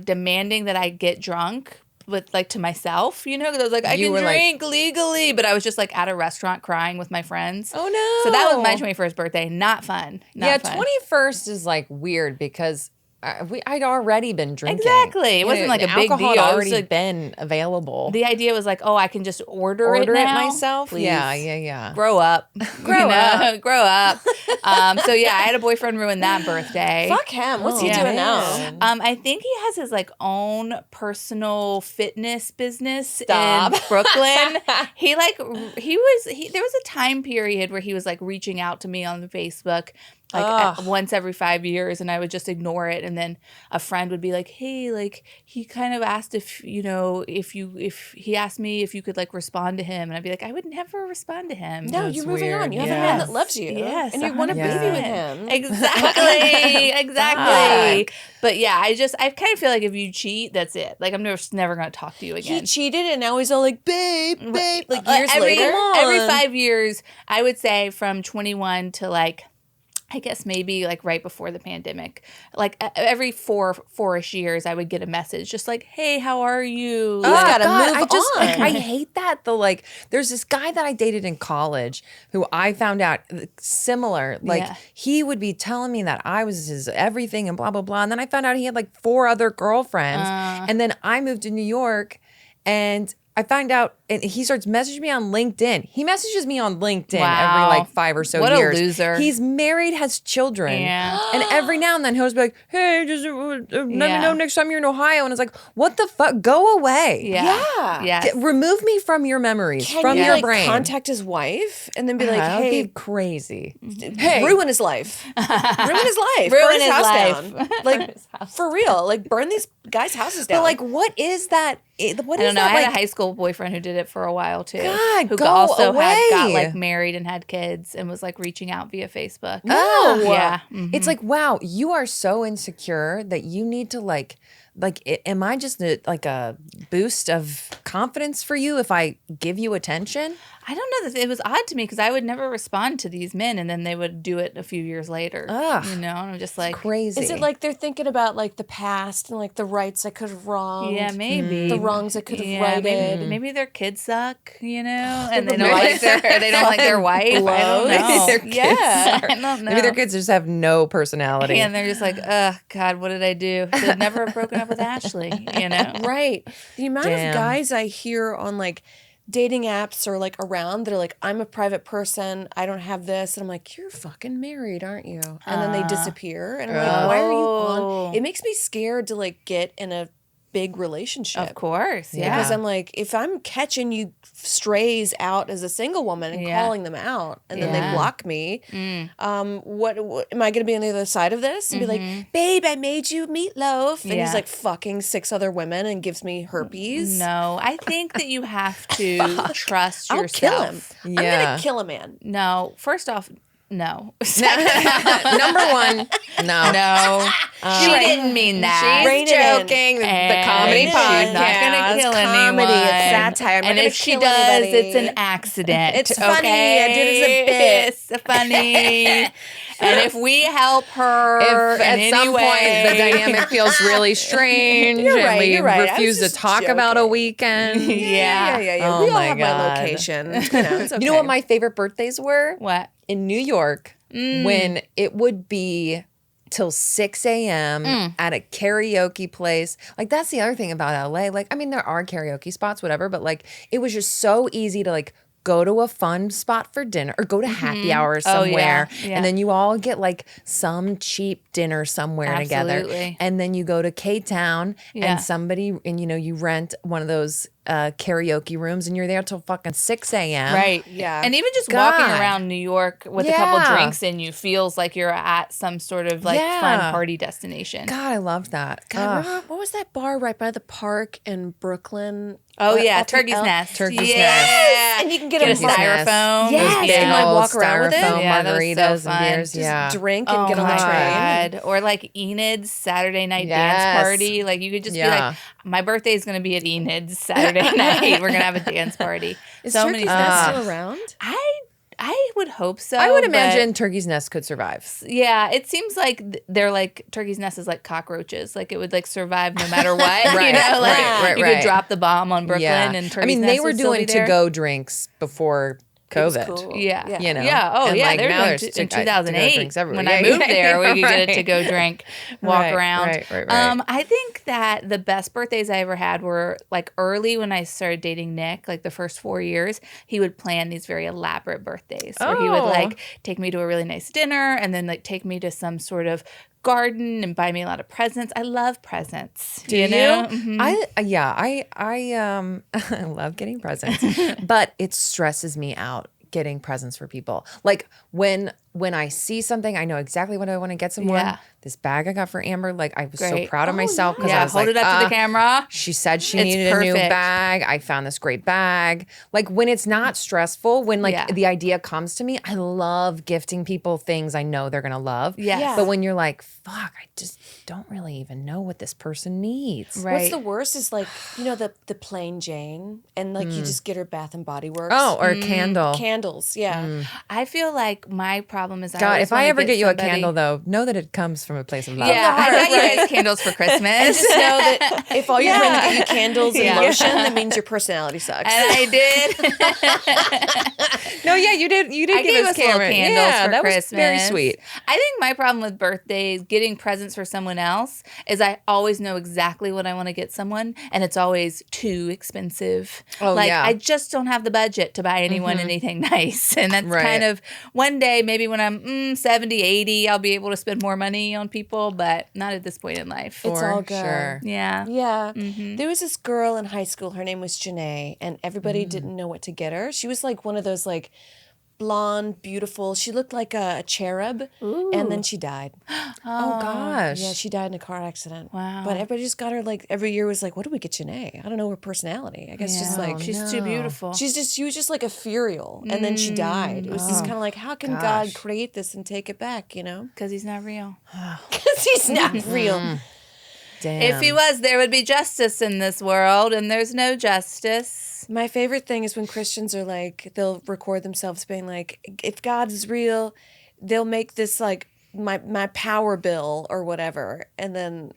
demanding that I get drunk. With like to myself, you know, because I was like, I can drink legally, but I was just like at a restaurant crying with my friends. Oh no. So that was my 21st birthday. Not fun. Not fun. 21st is like weird because I'd already been drinking. Exactly. It wasn't like a big alcohol deal. had It was already like- been available. The idea was like, oh, I can just order it now? myself. Please. Yeah. Grow up. Grow up. Grow up. So yeah, I had a boyfriend ruin that birthday. Fuck him. What's he Yeah. doing now? I think he has his like own personal fitness business Stop. in Brooklyn. There was a time period where he was like reaching out to me on Facebook once every 5 years, and I would just ignore it. And then a friend would be like, hey, like he kind of asked if he asked me if you could like respond to him, and I'd be like, I would never respond to him. No, That's you're moving weird. on. You have a Yes. man that loves you. Yes, And you want a baby 100%. with him. Exactly. But yeah, I kind of feel like if you cheat, that's it. Like I'm never going to talk to you He again. cheated and now he's all like, babe, like years every later. every 5 years, I would say from 21 to like, I guess maybe like right before the pandemic, like every four-ish years, I would get a message just like, "Hey, how are you?" Oh, Like, gotta move on. I hate that though. Like, there's this guy that I dated in college who I found out similar. Like, Yeah. he would be telling me that I was his everything and blah blah blah, and then I found out he had like 4 other girlfriends, and then I moved to New York, and I find out, and he starts messaging me on LinkedIn. He messages me on LinkedIn Wow. every like 5 or so What a years. loser. He's married, has children. Yeah. And every now and then he'll just be like, hey, just let me know next time you're in Ohio. And it's like, what the fuck? Go away. Yeah. Yes. Remove me from your memories, Can from you your like brain. contact his wife and then be like, That would hey, be crazy. hey, ruin his life. Ruin his life. Ruin burn his his house life. down. Like, for real. Like, burn these guys' houses down. But like, what is that? What I is don't know. that I had like? a high school boyfriend who did it for a while too. God, who go also got away. like married and had kids and was like reaching out via Facebook. No. Yeah. It's like, wow, you are so insecure that you need to like, am I just like a boost of confidence for you if I give you attention? I don't know. It was odd to me because I would never respond to these men, and then they would do it a few years later. Ugh. You know, and I'm just like, Crazy. is it like they're thinking about like the past and like the rights I could have wronged? yeah, maybe The wrongs I could have yeah, righted. maybe their kids suck, you know, and they the don't like wife their wife. I don't blows. know. Their kids Yeah, suck. I don't know. Maybe their kids just have no personality. and they're just like, God, what did I do? Should have never broken up with Ashley, you know? Right. The amount Damn. of guys I hear on like dating apps or like around that are like, I'm a private person, I don't have this. And I'm like, you're fucking married, aren't you? And then they disappear. And I'm like, why are you on? It makes me scared to like get in a big relationship. Of course, yeah. Because I'm like, if I'm catching you strays out as a single woman and calling them out and then they block me, what am I going to be on the other side of this and be like, babe, I made you meatloaf. And he's like fucking 6 other women and gives me herpes. No, I think that you have to trust I'll yourself. kill him. I'm Yeah. going to kill a man. No, first off, no. Number one, no. No, she didn't mean that. Rein She's it in. joking. The And comedy she's podcast. not gonna kill anyone. comedy, it's satire. I'm not and gonna if she kill does, anybody. it's an accident. It's funny. Okay? I did it as a bit. It's funny. And if we help her, If in at any some way, point the dynamic feels really strange You're right, and we you're right. I refuse was to just talk about a joking. weekend. Yeah. Oh we all my have God. my location. You know, it's okay. You know what my favorite birthdays were? What? In New York, when it would be till 6 a.m. at a karaoke place. Like, that's the other thing about LA. Like, I mean, there are karaoke spots, whatever, but like, it was just so easy to like go to a fun spot for dinner or go to happy hour somewhere. yeah. And then you all get like some cheap dinner somewhere together. Absolutely. And then you go to K-Town and somebody, and you know, you rent one of those karaoke rooms and you're there till fucking 6 a.m. Right. Yeah. And even just God. walking around New York with a couple Yeah. drinks in you feels like you're at some sort of like fun party destination. God, I love that. God, remember, what was that bar right by the park in Brooklyn? Oh yeah, Off the Turkey's L- Nest. Turkey's Yeah. And you can get Get a a bar- styrofoam. Yes, Those and big like old walk around with it. styrofoam Yeah, that was so margaritas and fun. beers. Just Yeah. drink and Oh get on my the train. God. Or like Enid's Saturday night Yes. dance party. Like you could just be Yeah. like, my birthday is going to be at Enid's Saturday night. We're going to have a dance party. Is so Turkey's many Nest things. still around? I would hope so. I would but- imagine Turkey's Nest could survive. Yeah, it seems like they're like Turkey's Nest is like cockroaches. Like it would like survive no matter what. Right, you know, like right, you right. could drop the bomb on Brooklyn and Turkey's I mean, Nest they were would still doing be there. to-go drinks before COVID. Cool. Yeah. You know? Yeah. Oh, And, yeah. like, They were now doing there's in to-go 2008 drinks everywhere. when I Yeah, moved there. We could get right. a to-go drink, walk Right, around. right. I think that the best birthdays I ever had were like early when I started dating Nick, like the first 4 years. He would plan these very elaborate birthdays where he would Oh. like take me to a really nice dinner and then like take me to some sort of garden and buy me a lot of presents. I love presents. Do you know? Mhm. I love getting presents, but it stresses me out getting presents for people. Like when I see something, I know exactly what I want to get someone. Yeah. This bag I got for Amber, like I was so Great. proud of myself because I Yeah, was hold like, it up to the camera. She said she It's needed a new perfect. bag. I found this great bag. Like when it's not stressful, when like Yeah. the idea comes to me, I love gifting people things I know they're gonna love. Yes. Yeah. But when you're like, fuck, I just don't really even know what this person needs. Right. What's the worst is like, you know, the plain Jane and like you just get her Bath and Body Works. Oh, or a candle. Candles. Yeah. I feel like my problem is God, always if I wanna ever get you a somebody- candle though, know that it comes from a place of love. Yeah, I got you Right. guys candles for Christmas. And just know that if all your friends get you candles and Yeah. lotion, that means your personality sucks. And I did. No, yeah, you did. You did I give gave us us little Cameron. candles Yeah, for that Christmas. was very sweet. I think my problem with birthdays, getting presents for someone else, is I always know exactly what I want to get someone, and it's always too expensive. Oh, like, yeah. I just don't have the budget to buy anyone anything nice. And that's Right. kind of one day, maybe when I'm 70, 80, I'll be able to spend more money on people, but not at this point in life. It's For all good. sure. Yeah. Yeah. There was this girl in high school. Her name was Janae, and everybody Mm. didn't know what to get her. She was like one of those like blonde, beautiful. She looked like a cherub, and then she died. Oh gosh. Yeah, she died in a car accident. Wow. But everybody just got her like every year was like, what do we get Janae? I don't know her personality. I guess just like She's too beautiful. she was just like ethereal, and then she died. It was just kind of like, how can God Gosh. create this and take it back? You know, Because he's not real. because he's not real. Damn. If he was, there would be justice in this world, and there's no justice. My favorite thing is when Christians are like, they'll record themselves being like, if God is real, they'll make this like my power bill or whatever, and then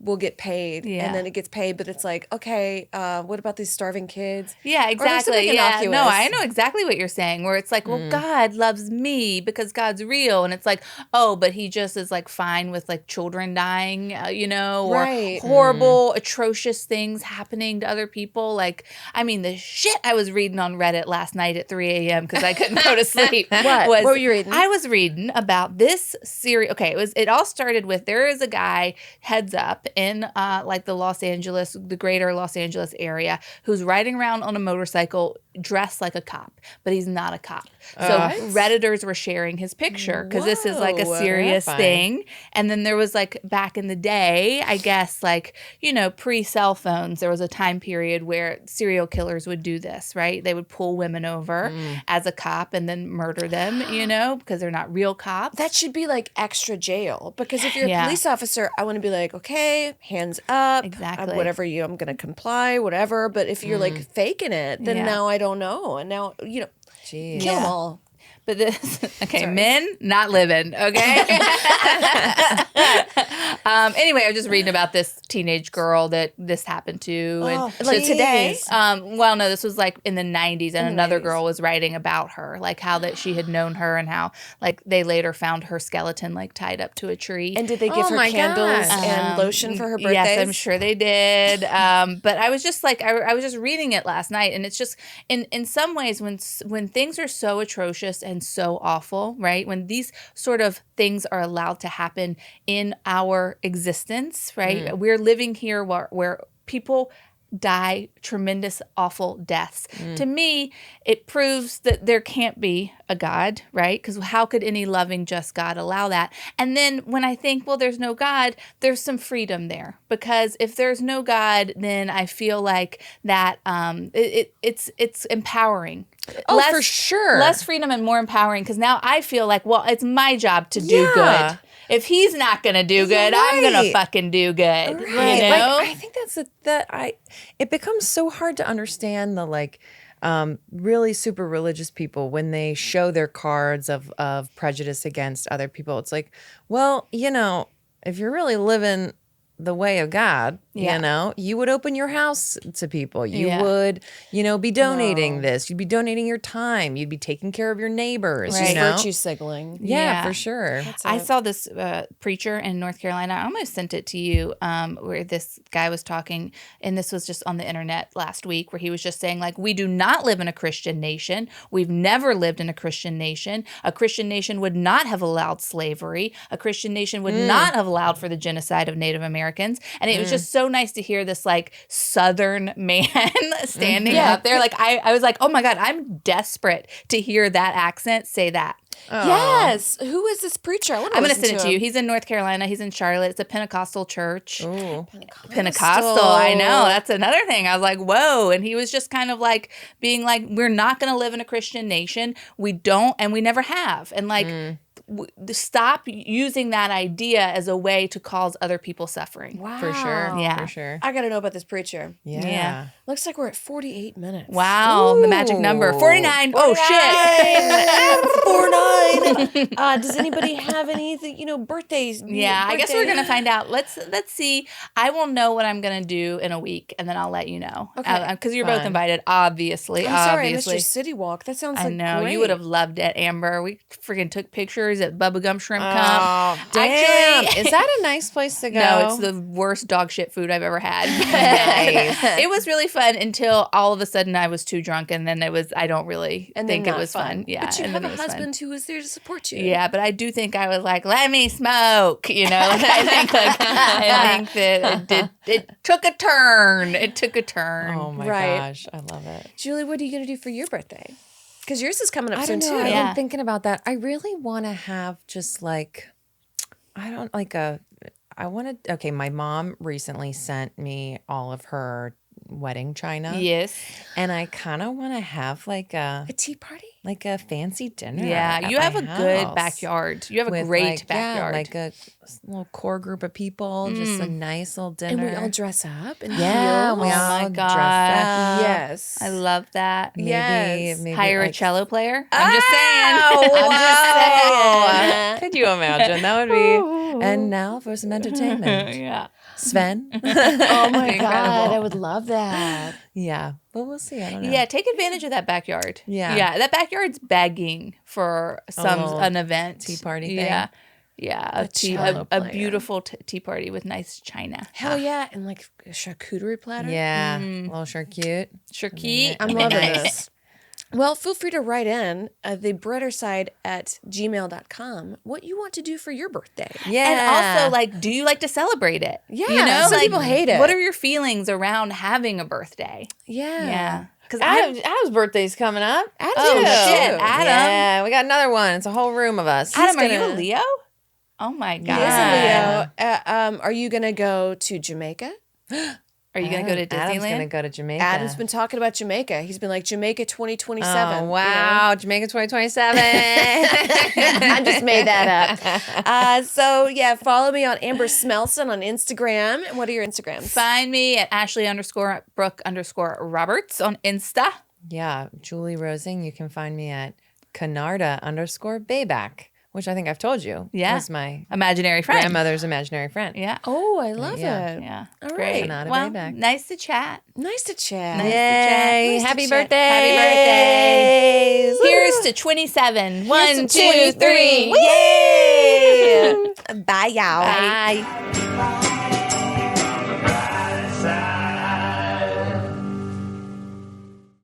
we'll get paid. Yeah. And then it gets paid, but it's like, okay, what about these starving kids? Yeah, Or exactly. something Yeah, no, innocuous. I know exactly what you're saying. Where it's like, well, God loves me because God's real, and it's like, oh, but He just is like fine with like children dying, or Right. horrible, atrocious things happening to other people. Like, I mean, the shit I was reading on Reddit last night at 3 a.m. because I couldn't go to sleep. What were you reading? I was reading about this series. Okay, it all started with there is a guy heads up in like the greater Los Angeles area who's riding around on a motorcycle dressed like a cop, but he's not a cop. So Redditors were sharing his picture because this is like a Whoa, serious terrifying. thing. And then there was like back in the day, I guess like, pre-cell phones, there was a time period where serial killers would do this, right? They would pull women over as a cop and then murder them, because they're not real cops. That should be like extra jail, because if you're a Yeah. police officer, I want to be like, okay, hands up, Exactly. whatever I'm going to comply, whatever. But if you're like faking it, then Yeah. now I don't know, and now Jeez. kill them all. But this, okay, men not living, okay? Anyway, I was just reading about this teenage girl that this happened to. Oh, And like so- today? Well, no, this was like in the 90s, and the another 90s. girl was writing about her, like how that she had known her and how like they later found her skeleton like tied up to a tree. And did they give Oh her my candles gosh. and lotion for her birthdays? Yes, I'm sure they did. But I was just like, I was just reading it last night, and it's just in some ways when things are so atrocious and so awful, right? When these sort of things are allowed to happen in our existence, right? We're living here where people die tremendous, awful deaths. To me, it proves that there can't be a God, right? Because how could any loving, just God allow that? And then when I think, well, there's no God, there's some freedom there. Because if there's no God, then I feel like that it's empowering. Oh, for sure. Less freedom and more empowering. Because now I feel like, well, it's my job to do Yeah. good. If he's not gonna do good, I'm gonna right. fucking do good. Right. You know? Like, I think it becomes so hard to understand the like really super religious people when they show their cards of prejudice against other people. It's like, well, if you're really living the way of God, Yeah. you would open your house to people. You Yeah. would, be donating this. You'd be donating your time. You'd be taking care of your neighbors. Right. Virtue signaling. Yeah, Yeah. for sure. I saw this preacher in North Carolina. I almost sent it to you where this guy was talking, and this was just on the internet last week, where he was just saying, like, we do not live in a Christian nation. We've never lived in a Christian nation. A Christian nation would not have allowed slavery. A Christian nation would not have allowed for the genocide of Native Americans. And it was just so nice to hear this, like, Southern man standing up there. Like, I was like, oh, my God, I'm desperate to hear that accent say that. Yes. Who is this preacher? I'm going to send it to you. He's in North Carolina. He's in Charlotte. It's a Pentecostal church. Ooh. Pentecostal. I know. That's another thing. I was like, whoa. And he was just kind of like being like, we're not going to live in a Christian nation. We don't, and we never have. And like, stop using that idea as a way to cause other people suffering. Wow. For sure. Yeah. For sure. I got to know about this preacher. Yeah. Looks like we're at 48 minutes. Wow, the magic number. 49. 49. Oh, shit. 49. Does anybody have anything, birthdays? Yeah, I guess we're going to find out. Let's see. I will know what I'm going to do in a week, and then I'll let you know. Okay. Because you're both invited, obviously. I'm sorry, I missed your city walk. That sounds I like know. great. You would have loved it, Amber. We freaking took pictures at Bubblegum Shrimp Camp. Oh, damn. Is that a nice place to go? No, it's the worst dog shit food I've ever had. Nice. It was really fun until all of a sudden I was too drunk, and then I don't really think it was fun. Yeah, But you and have then a it was fun. husband who was there to support you. Yeah, but I do think I was like, let me smoke. I think that it took a turn. It took a turn. Oh my Right. gosh, I love it. Julie, what are you going to do for your birthday? Because yours is coming up I soon don't know. too. I've Yeah. been thinking about that. I really want to have just like, okay, my mom recently sent me all of her wedding china. Yes. And I kind of want to have like A tea party? a fancy dinner. Yeah, at you have my a good house backyard. You have a with, great backyard. Yeah, like a little core group of people, just a nice little dinner. And we all dress up and yeah, heels? we Oh all my dress gosh. up. Yes. I love that. Yes. Maybe Hire a like- cello player. I'm just saying. Oh, I'm just saying. Could you imagine? That would be. And now for some entertainment. Yeah. Sven. Oh my Incredible. God, I would love that. Yeah, but we'll see. I don't know. Yeah, take advantage of that backyard. Yeah. Yeah, that backyard's begging for little an event. tea party thing? Yeah. Yeah, cello a player. beautiful tea party with nice china. Hell yeah. And like a charcuterie platter. Yeah, a little sure cute. Charcuterie. I'm loving this. Well, feel free to write in the breaderside at gmail.com what you want to do for your birthday. Yeah, And also, like, do you like to celebrate it? Yeah, some people hate it. What are your feelings around having a birthday? Yeah. Yeah. Because Adam's birthday's coming up. I do. Oh, shit, Adam. Yeah, we got another one. It's a whole room of us. Adam, are gonna- you a Leo? Oh, my God. He is a Leo. Are you going to go to Jamaica? Are you going to go to Adam's Disneyland? gonna go to Jamaica. Adam's been talking about Jamaica. He's been like, Jamaica 2027. Oh, wow. Jamaica 2027. I just made that up. So, yeah, follow me on Amber Smelson on Instagram. And what are your Instagrams? Find me at Ashley_Brooke_Roberts on Insta. Yeah, Julie Rosing. You can find me at Canarda_Bayback, which I think I've told you. Yeah. was my Imaginary friend. grandmother's imaginary friend. Yeah. Oh, I love Yeah. it. Yeah. All Great. right. Canada Well, Bayback. nice to chat. Nice to chat. Nice to Yay! Nice to Happy chat. birthday! Happy birthday. Here's to 27. 1, to 2, 3. 23. Yay! Bye, y'all. Bye. Bye.